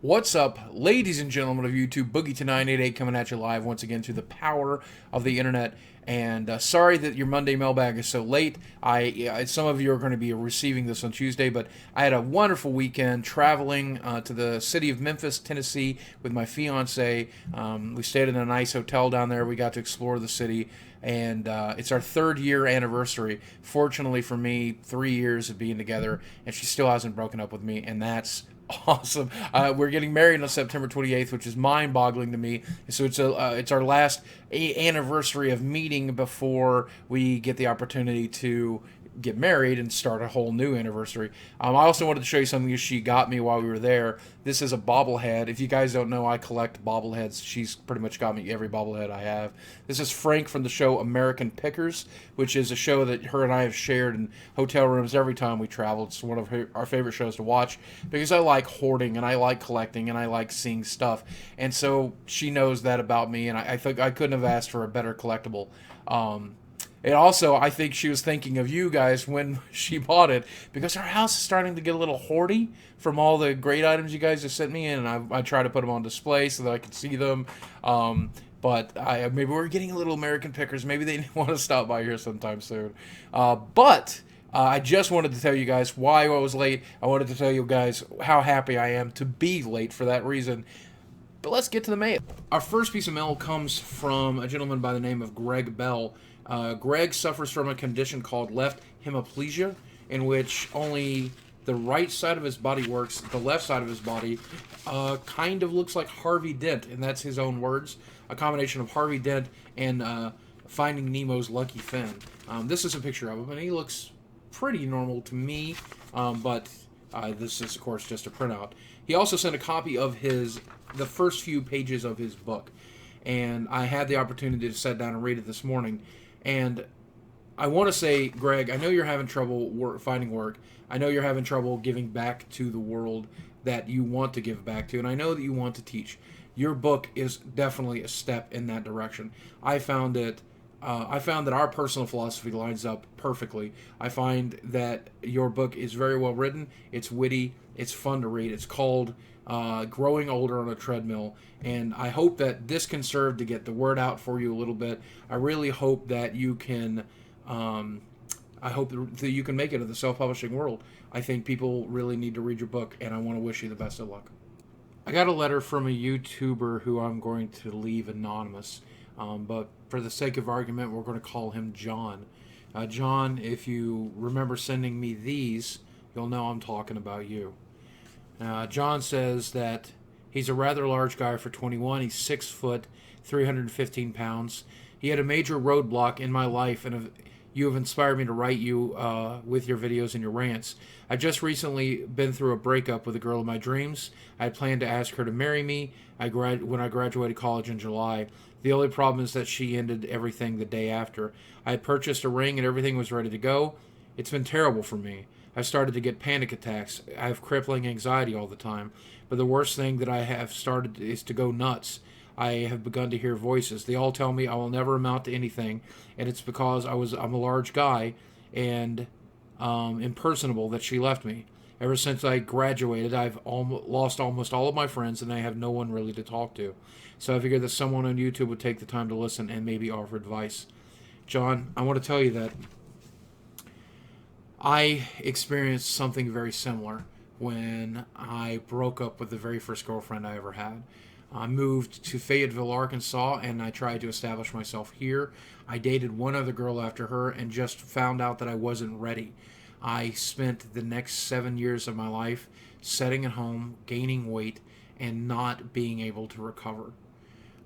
What's up, ladies and gentlemen of YouTube? Boogie to 988 coming at you live once again through the power of the internet. And sorry that your Monday mailbag is so late. Some of you are going to be receiving this on Tuesday, but I had a wonderful weekend traveling to the city of Memphis, Tennessee, with my fiance. We stayed in a nice hotel down there. We got to explore the city, and it's our third year anniversary. Fortunately for me, 3 years of being together, and she still hasn't broken up with me, and that's awesome. We're getting married on September 28th, which is mind-boggling to me. So it's our last anniversary of meeting before we get the opportunity to get married and start a whole new anniversary. I also wanted to show you something she got me while we were there. This is a bobblehead. If you guys don't know, I collect bobbleheads. She's pretty much got me every bobblehead I have. This is Frank from the show American Pickers, which is a show that her and I have shared in hotel rooms every time we travel. It's one of our favorite shows to watch because I like hoarding and I like collecting and I like seeing stuff. And so she knows that about me, and I think I couldn't have asked for a better collectible. And also, I think she was thinking of you guys when she bought it, because her house is starting to get a little hoardy from all the great items you guys have sent me in, and I try to put them on display so that I can see them. But maybe we're getting a little American Pickers. Maybe they want to stop by here sometime soon. I just wanted to tell you guys why I was late. I wanted to tell you guys how happy I am to be late for that reason. But let's get to the mail. Our first piece of mail comes from a gentleman by the name of Greg Bell. Greg suffers from a condition called left hemiplegia, in which only the right side of his body works. The left side of his body kind of looks like Harvey Dent, and that's his own words. A combination of Harvey Dent and Finding Nemo's Lucky Finn. This is a picture of him, and he looks pretty normal to me, but this is, of course, just a printout. He also sent a copy of the first few pages of his book, and I had the opportunity to sit down and read it this morning. And I want to say, Greg, I know you're having trouble finding work. I know you're having trouble giving back to the world that you want to give back to, and I know that you want to teach. Your book is definitely a step in that direction. I found that our personal philosophy lines up perfectly. I find that your book is very well written. It's witty. It's fun to read. It's called Growing Older on a Treadmill, and I hope that this can serve to get the word out for you a little bit. I really hope that you can I hope that you can make it in the self-publishing world. I think people really need to read your book, and I want to wish you the best of luck. I got a letter from a YouTuber who I'm going to leave anonymous, but for the sake of argument, we're going to call him John. John, if you remember sending me these, you'll know I'm talking about you. John says that he's a rather large guy for 21. He's 6 foot, 315 pounds. He had a major roadblock in my life, and you have inspired me to write you with your videos and your rants. I just recently been through a breakup with a girl of my dreams. I had planned to ask her to marry me when I graduated college in July. The only problem is that she ended everything the day after. I had purchased a ring and everything was ready to go. It's been terrible for me. I started to get panic attacks. I have crippling anxiety all the time. But the worst thing that I have started is to go nuts. I have begun to hear voices. They all tell me I will never amount to anything, and it's because I'm a large guy and impersonable that she left me. Ever since I graduated, I've lost almost all of my friends, and I have no one really to talk to. So I figured that someone on YouTube would take the time to listen and maybe offer advice. John, I want to tell you that I experienced something very similar when I broke up with the very first girlfriend I ever had. I moved to Fayetteville, Arkansas, and I tried to establish myself here. I dated one other girl after her and just found out that I wasn't ready. I spent the next 7 years of my life sitting at home, gaining weight, and not being able to recover.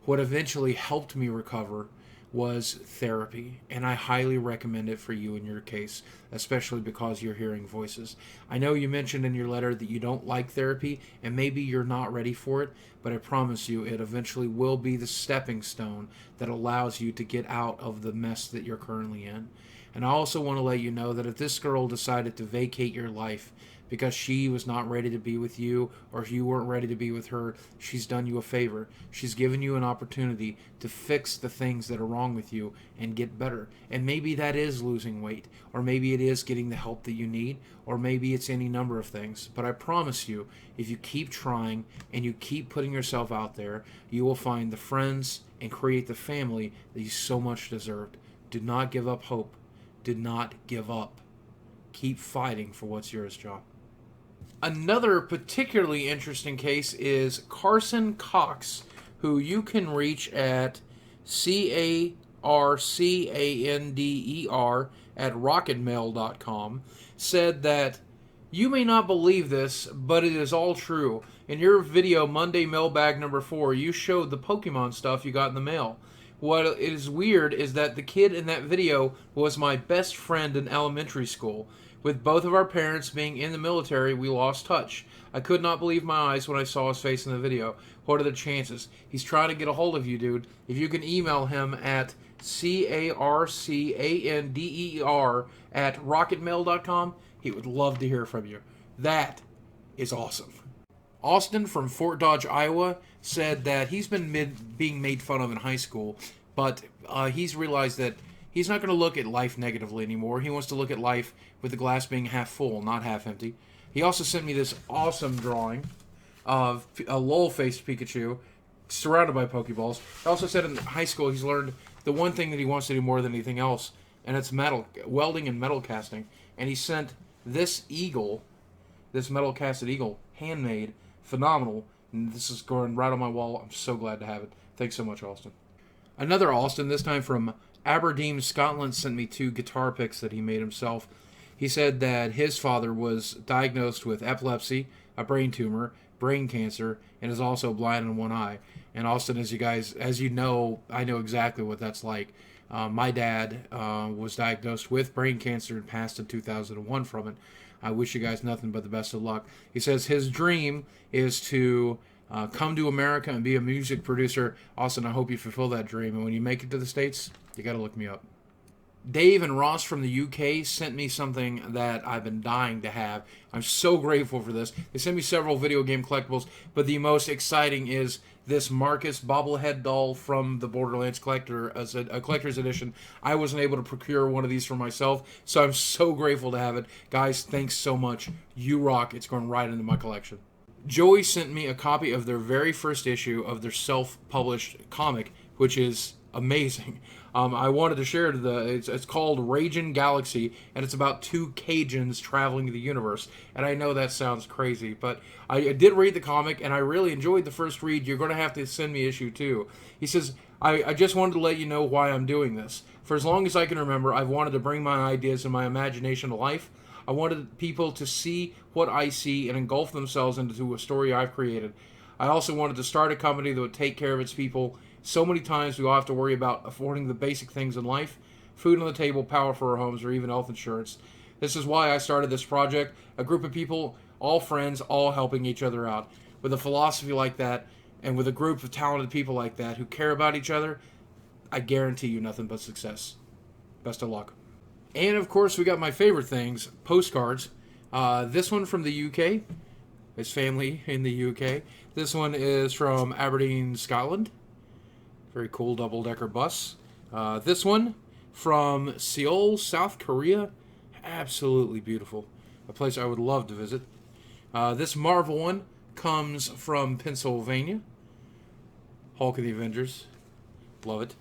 What eventually helped me recover was therapy, and I highly recommend it for you in your case, especially because you're hearing voices. I know you mentioned in your letter that you don't like therapy, and maybe you're not ready for it, but I promise you it eventually will be the stepping stone that allows you to get out of the mess that you're currently in. And I also want to let you know that if this girl decided to vacate your life because she was not ready to be with you, or if you weren't ready to be with her, she's done you a favor. She's given you an opportunity to fix the things that are wrong with you and get better. And maybe that is losing weight, or maybe it is getting the help that you need, or maybe it's any number of things. But I promise you, if you keep trying and you keep putting yourself out there, you will find the friends and create the family that you so much deserved. Do not give up hope. Do not give up. Keep fighting for what's yours, John. Another particularly interesting case is Carson Cox, who you can reach at CARCANDER at rocketmail.com, said that you may not believe this, but it is all true. In your video, Monday Mailbag number 4, you showed the Pokemon stuff you got in the mail. What is weird is that the kid in that video was my best friend in elementary school. With both of our parents being in the military, we lost touch. I could not believe my eyes when I saw his face in the video. What are the chances? He's trying to get a hold of you, dude. If you can email him at CARCANDER at rocketmail.com, he would love to hear from you. That is awesome. Austin from Fort Dodge, Iowa, said that he's been being made fun of in high school, but he's realized that he's not going to look at life negatively anymore. He wants to look at life with the glass being half full, not half empty. He also sent me this awesome drawing of a lol-faced Pikachu surrounded by Pokeballs. He also said in high school he's learned the one thing that he wants to do more than anything else, and it's welding and metal casting. And he sent this eagle, this metal casted eagle, handmade, phenomenal. And this is going right on my wall. I'm so glad to have it. Thanks so much, Austin. Another Austin, this time from Aberdeen, Scotland, sent me 2 guitar picks that he made himself. He said that his father was diagnosed with epilepsy, a brain tumor, brain cancer, and is also blind in one eye. And Austin, as you know, I know exactly what that's like. My dad was diagnosed with brain cancer and passed in 2001 from it. I wish you guys nothing but the best of luck. He says his dream is to come to America and be a music producer. Austin, I hope you fulfill that dream. And when you make it to the States, you got to look me up. Dave and Ross from the UK sent me something that I've been dying to have. I'm so grateful for this. They sent me several video game collectibles, but the most exciting is this Marcus bobblehead doll from the Borderlands collector as a collector's edition. I wasn't able to procure one of these for myself, so I'm so grateful to have it. Guys, thanks so much. You rock. It's going right into my collection. Joey sent me a copy of their very first issue of their self-published comic, which is amazing. I wanted to share it's called Ragin' Galaxy, and it's about 2 Cajuns traveling the universe. And I know that sounds crazy, but I did read the comic, and I really enjoyed the first read. You're going to have to send me issue 2. He says, I just wanted to let you know why I'm doing this. For as long as I can remember, I've wanted to bring my ideas and my imagination to life. I wanted people to see what I see and engulf themselves into a story I've created. I also wanted to start a company that would take care of its people. So many times we all have to worry about affording the basic things in life, food on the table, power for our homes, or even health insurance. This is why I started this project, a group of people, all friends, all helping each other out. With a philosophy like that, and with a group of talented people like that who care about each other, I guarantee you nothing but success. Best of luck. And of course, we got my favorite things, postcards. This one from the UK. His family in the UK. This one is from Aberdeen, Scotland. Very cool double-decker bus. This one from Seoul, South Korea. Absolutely beautiful. A place I would love to visit. This Marvel one comes from Pennsylvania. Hulk of the Avengers. Love it.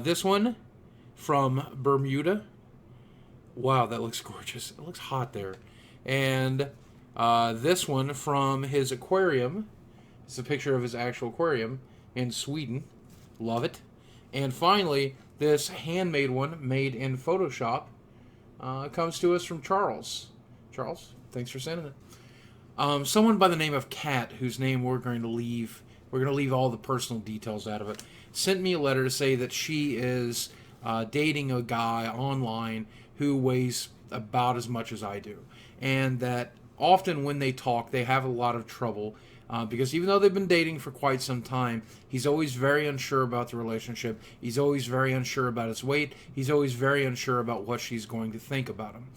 This one from Bermuda. Wow, that looks gorgeous. It looks hot there. And this one from his aquarium. It's a picture of his actual aquarium in Sweden. Love it. And finally, this handmade one made in Photoshop comes to us from Charles. Charles, thanks for sending it. Someone by the name of Kat, whose name we're going to leave all the personal details out of it, sent me a letter to say that she is dating a guy online who weighs about as much as I do. And that often when they talk, they have a lot of trouble because even though they've been dating for quite some time, he's always very unsure about the relationship. He's always very unsure about his weight. He's always very unsure about what she's going to think about him.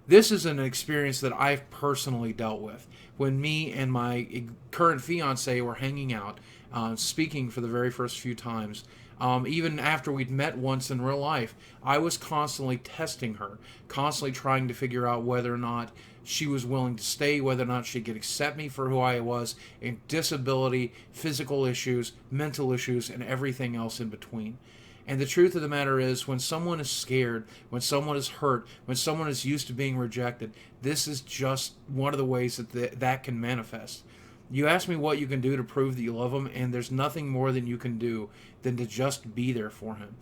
This is an experience that I've personally dealt with. When me and my current fiance were hanging out, speaking for the very first few times, even after we'd met once in real life, I was constantly testing her, constantly trying to figure out whether or not she was willing to stay, whether or not she could accept me for who I was, in disability, physical issues, mental issues, and everything else in between. And the truth of the matter is, when someone is scared, when someone is hurt, when someone is used to being rejected, this is just one of the ways that that can manifest. You ask me what you can do to prove that you love him, and there's nothing more than you can do than to just be there for him.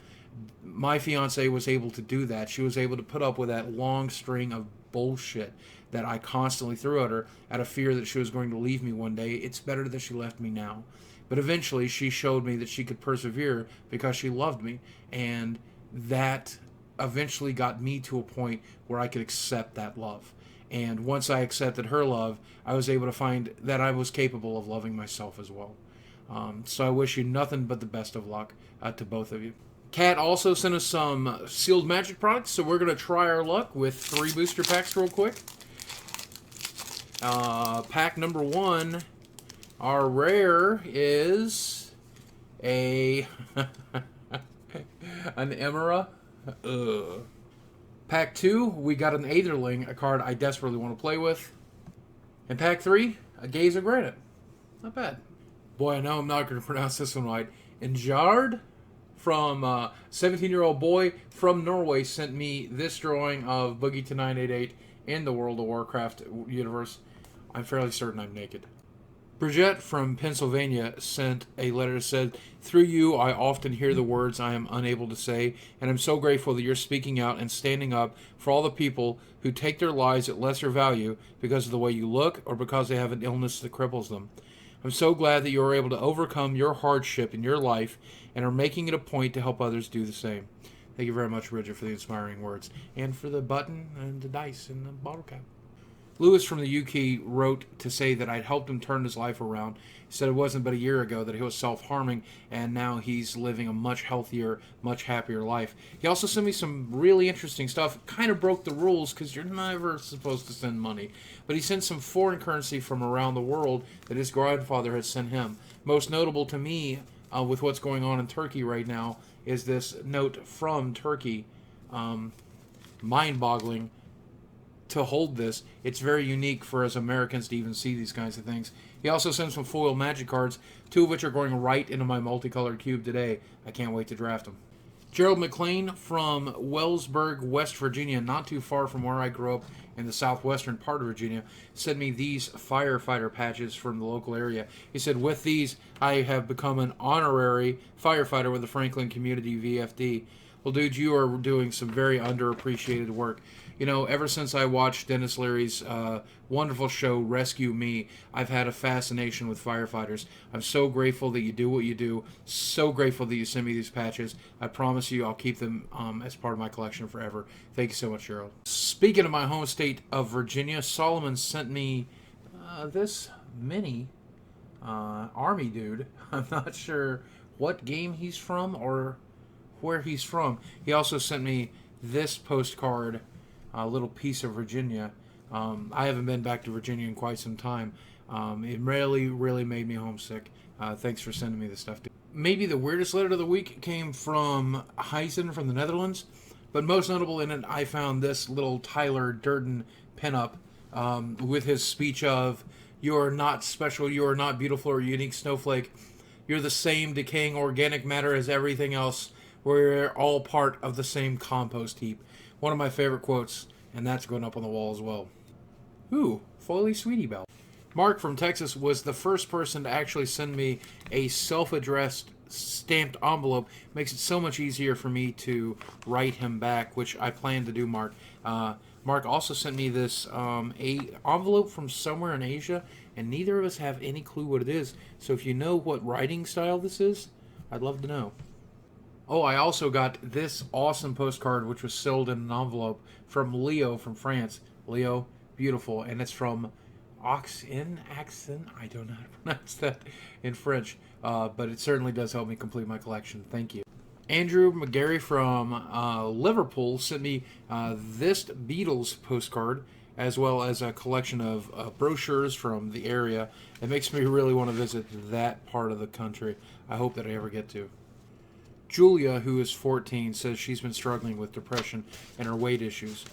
My fiance was able to do that. She was able to put up with that long string of bullshit that I constantly threw at her out of fear that she was going to leave me one day. It's better that she left me now. But eventually she showed me that she could persevere because she loved me, and that eventually got me to a point where I could accept that love. And once I accepted her love, I was able to find that I was capable of loving myself as well. So I wish you nothing but the best of luck to both of you. Kat also sent us some sealed magic products, so we're going to try our luck with 3 booster packs real quick. Pack number 1, our rare is an Emera. Pack 2, we got an Aetherling, a card I desperately want to play with. And pack 3, a Gaze of Granite. Not bad. Boy, I know I'm not going to pronounce this one right. Njard from 17-year-old boy from Norway sent me this drawing of Boogie to 988 in the World of Warcraft universe. I'm fairly certain I'm naked. Bridget from Pennsylvania sent a letter that said, "Through you, I often hear the words I am unable to say, and I'm so grateful that you're speaking out and standing up for all the people who take their lives at lesser value because of the way you look or because they have an illness that cripples them. I'm so glad that you are able to overcome your hardship in your life and are making it a point to help others do the same." Thank you very much, Bridget, for the inspiring words, and for the button and the dice and the bottle cap. Lewis from the UK wrote to say that I'd helped him turn his life around. He said it wasn't but a year ago that he was self-harming, and now he's living a much healthier, much happier life. He also sent me some really interesting stuff. Kind of broke the rules because you're never supposed to send money. But he sent some foreign currency from around the world that his grandfather had sent him. Most notable to me, with what's going on in Turkey right now, is this note from Turkey. Mind-boggling to hold this. It's very unique for us Americans to even see these kinds of things. He also sent some foil magic cards, 2 of which are going right into my multicolored cube today. I can't wait to draft them. Gerald McLean from Wellsburg, West Virginia, not too far from where I grew up in the southwestern part of Virginia, sent me these firefighter patches from the local area. He said, "With these, I have become an honorary firefighter with the Franklin Community VFD. Well, dude, you are doing some very underappreciated work. You know, ever since I watched Dennis Leary's wonderful show, Rescue Me, I've had a fascination with firefighters. I'm so grateful that you do what you do. So grateful that you send me these patches. I promise you I'll keep them as part of my collection forever." Thank you so much, Gerald. Speaking of my home state of Virginia, Solomon sent me this mini army dude. I'm not sure what game he's from or where he's from. He also sent me this postcard, a little piece of Virginia. I haven't been back to Virginia in quite some time. It really made me homesick. Thanks for sending me this stuff. Maybe the weirdest letter of the week came from Heisen from the Netherlands, but most notable in it, I found this little Tyler Durden pinup with his speech of, "You are not special, you are not beautiful or unique snowflake. You're the same decaying organic matter as everything else. We're all part of the same compost heap." One of my favorite quotes, and that's going up on the wall as well. Ooh, foily Sweetie Belle. Mark from Texas was the first person to actually send me a self-addressed stamped envelope. Makes it so much easier for me to write him back, which I plan to do, Mark. Mark also sent me this envelope from somewhere in Asia, and neither of us have any clue what it is. So if you know what writing style this is, I'd love to know. Oh, I also got this awesome postcard, which was sealed in an envelope from Leo from France. Leo, beautiful. And it's from Axin. I don't know how to pronounce that in French. But it certainly does help me complete my collection. Thank you. Andrew McGarry from Liverpool sent me this Beatles postcard, as well as a collection of brochures from the area. It makes me really want to visit that part of the country. I hope that I ever get to. Julia, who is 14, says she's been struggling with depression and her weight issues.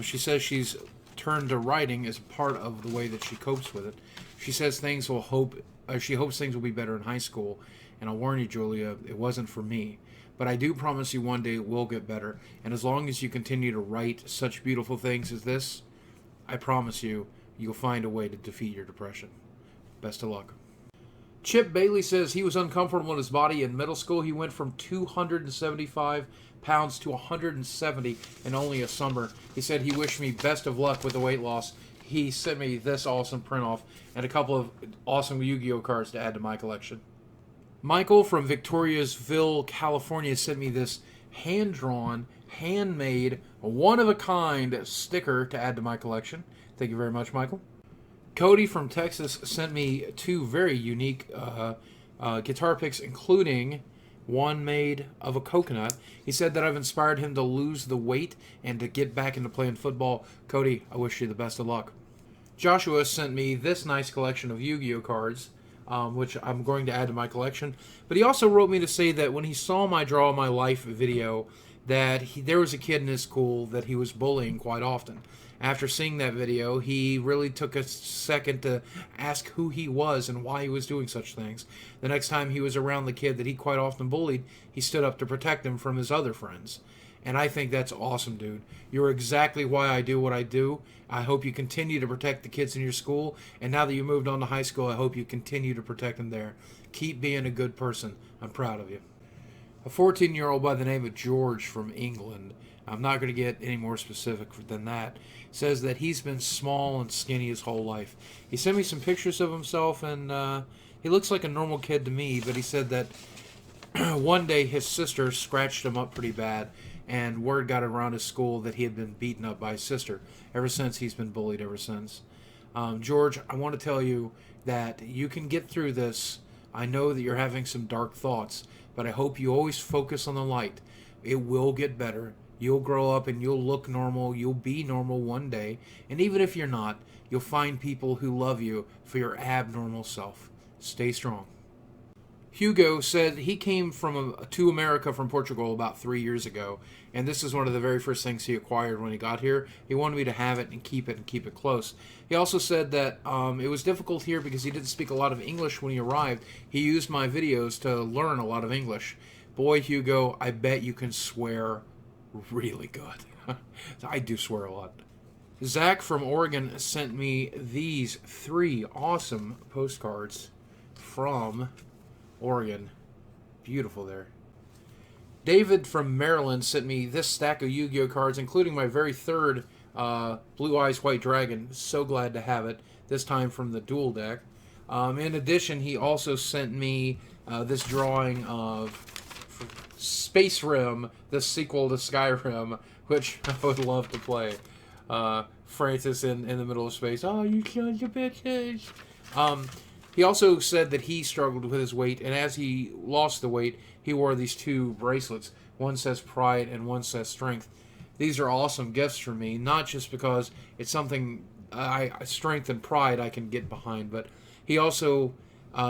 She says she's turned to writing as a part of the way that she copes with it. She says she hopes things will be better in high school. And I'll warn you, Julia, it wasn't for me. But I do promise you one day it will get better. And as long as you continue to write such beautiful things as this, I promise you, you'll find a way to defeat your depression. Best of luck. Chip Bailey says he was uncomfortable in his body in middle school. He went from 275 pounds to 170 in only a summer. He said he wished me best of luck with the weight loss. He sent me this awesome print-off and a couple of awesome Yu-Gi-Oh cards to add to my collection. Michael from Victoriasville, California sent me this hand-drawn, handmade, one-of-a-kind sticker to add to my collection. Thank you very much, Michael. Cody from Texas sent me two very unique guitar picks, including one made of a coconut. He said that I've inspired him to lose the weight and to get back into playing football. Cody, I wish you the best of luck. Joshua sent me this nice collection of Yu-Gi-Oh cards, which I'm going to add to my collection. But he also wrote me to say that when he saw my Draw My Life video, that there was a kid in his school that he was bullying quite often. After seeing that video, he really took a second to ask who he was and why he was doing such things. The next time he was around the kid that he quite often bullied, he stood up to protect him from his other friends. And I think that's awesome, dude. You're exactly why I do what I do. I hope you continue to protect the kids in your school. And now that you moved on to high school, I hope you continue to protect them there. Keep being a good person. I'm proud of you. A 14-year-old by the name of George from England, I'm not going to get any more specific than that, says that he's been small and skinny his whole life. He sent me some pictures of himself, and he looks like a normal kid to me, but he said that one day his sister scratched him up pretty bad, and word got around his school that he had been beaten up by his sister. Ever since, he's been bullied ever since. George, I want to tell you that you can get through this. I know that you're having some dark thoughts, but I hope you always focus on the light. It will get better. You'll grow up and you'll look normal. You'll be normal one day. And even if you're not, you'll find people who love you for your abnormal self. Stay strong. Hugo said he came to America from Portugal about 3 years ago, and this is one of the very first things he acquired when he got here. He wanted me to have it and keep it close. He also said that it was difficult here because he didn't speak a lot of English when he arrived. He used my videos to learn a lot of English. Boy, Hugo, I bet you can swear really good. I do swear a lot. Zach from Oregon sent me these 3 awesome postcards from Oregon. Beautiful there. David from Maryland sent me this stack of Yu-Gi-Oh cards, including my very third Blue Eyes White Dragon. So glad to have it, this time from the dual deck. In addition, he also sent me this drawing of Space Rim, the sequel to Skyrim, which I would love to play. Francis in the middle of space. Oh, you killed your bitches. He also said that he struggled with his weight, and as he lost the weight, he wore these 2 bracelets. One says pride and one says strength. These are awesome gifts for me, not just because it's something strength and pride I can get behind, but he also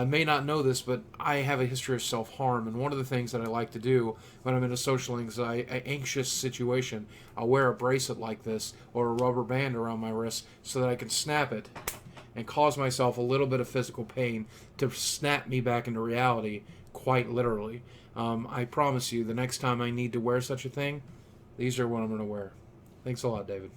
may not know this, but I have a history of self-harm, and one of the things that I like to do when I'm in a social anxious situation, I'll wear a bracelet like this or a rubber band around my wrist so that I can snap it and cause myself a little bit of physical pain to snap me back into reality, quite literally. I promise you, the next time I need to wear such a thing, these are what I'm going to wear. Thanks a lot, David.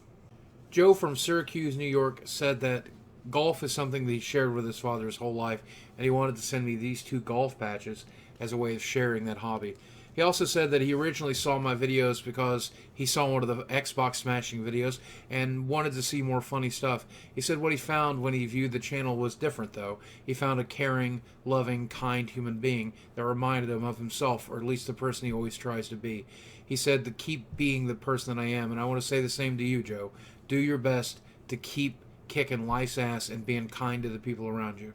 Joe from Syracuse, New York, said that golf is something that he shared with his father his whole life, and he wanted to send me these 2 golf patches as a way of sharing that hobby. He also said that he originally saw my videos because he saw one of the Xbox smashing videos and wanted to see more funny stuff. He said what he found when he viewed the channel was different, though. He found a caring, loving, kind human being that reminded him of himself, or at least the person he always tries to be. He said to keep being the person that I am, and I want to say the same to you, Joe. Do your best to keep kicking life's ass and being kind to the people around you.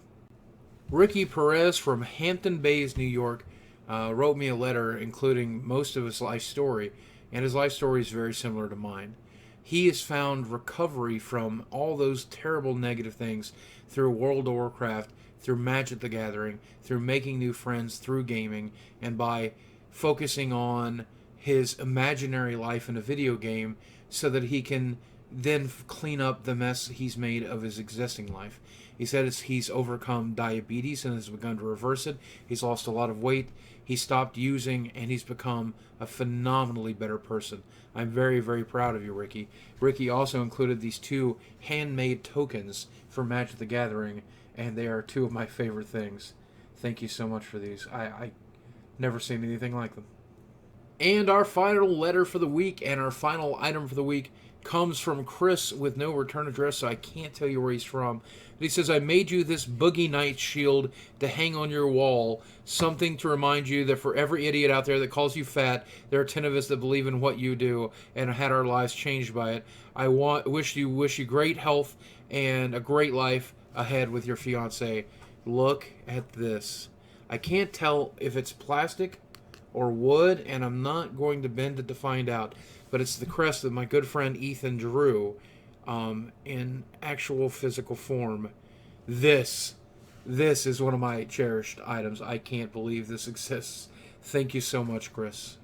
Ricky Perez from Hampton Bays, New York, wrote me a letter including most of his life story, and his life story is very similar to mine. He has found recovery from all those terrible negative things through World of Warcraft, through Magic the Gathering, through making new friends, through gaming, and by focusing on his imaginary life in a video game so that he can then clean up the mess he's made of his existing life. He said he's overcome diabetes and has begun to reverse it. He's lost a lot of weight. He stopped using, and he's become a phenomenally better person. I'm very, very proud of you, Ricky. Ricky also included these 2 handmade tokens for Magic the Gathering, and they are 2 of my favorite things. Thank you so much for these. I never seen anything like them. And our final letter for the week and our final item for the week comes from Chris with no return address, so I can't tell you where he's from. But he says, I made you this Boogie Nights shield to hang on your wall, something to remind you that for every idiot out there that calls you fat, there are 10 of us that believe in what you do and had our lives changed by it. I wish you great health and a great life ahead with your fiance. Look at this. I can't tell if it's plastic or wood, and I'm not going to bend it to find out, but it's the crest that my good friend Ethan drew in actual physical form. This is one of my cherished items. I can't believe this exists. Thank you so much, Chris.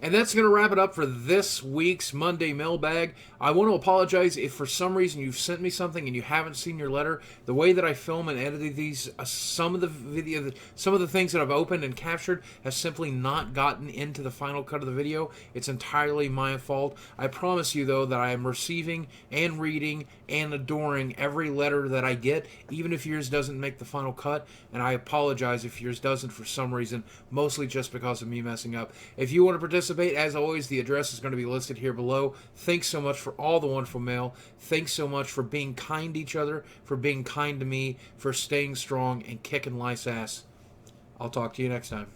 And that's going to wrap it up for this week's Monday Mailbag. I want to apologize if for some reason you've sent me something and you haven't seen your letter. The way that I film and edited these, some of the things that I've opened and captured have simply not gotten into the final cut of the video. It's entirely my fault. I promise you, though, that I am receiving and reading and adoring every letter that I get, even if yours doesn't make the final cut. And I apologize if yours doesn't for some reason, mostly just because of me messing up. If you want to participate, as always, the address is going to be listed here below. Thanks so much for all the wonderful mail. Thanks so much for being kind to each other, for being kind to me, for staying strong and kicking life's ass. I'll talk to you next time.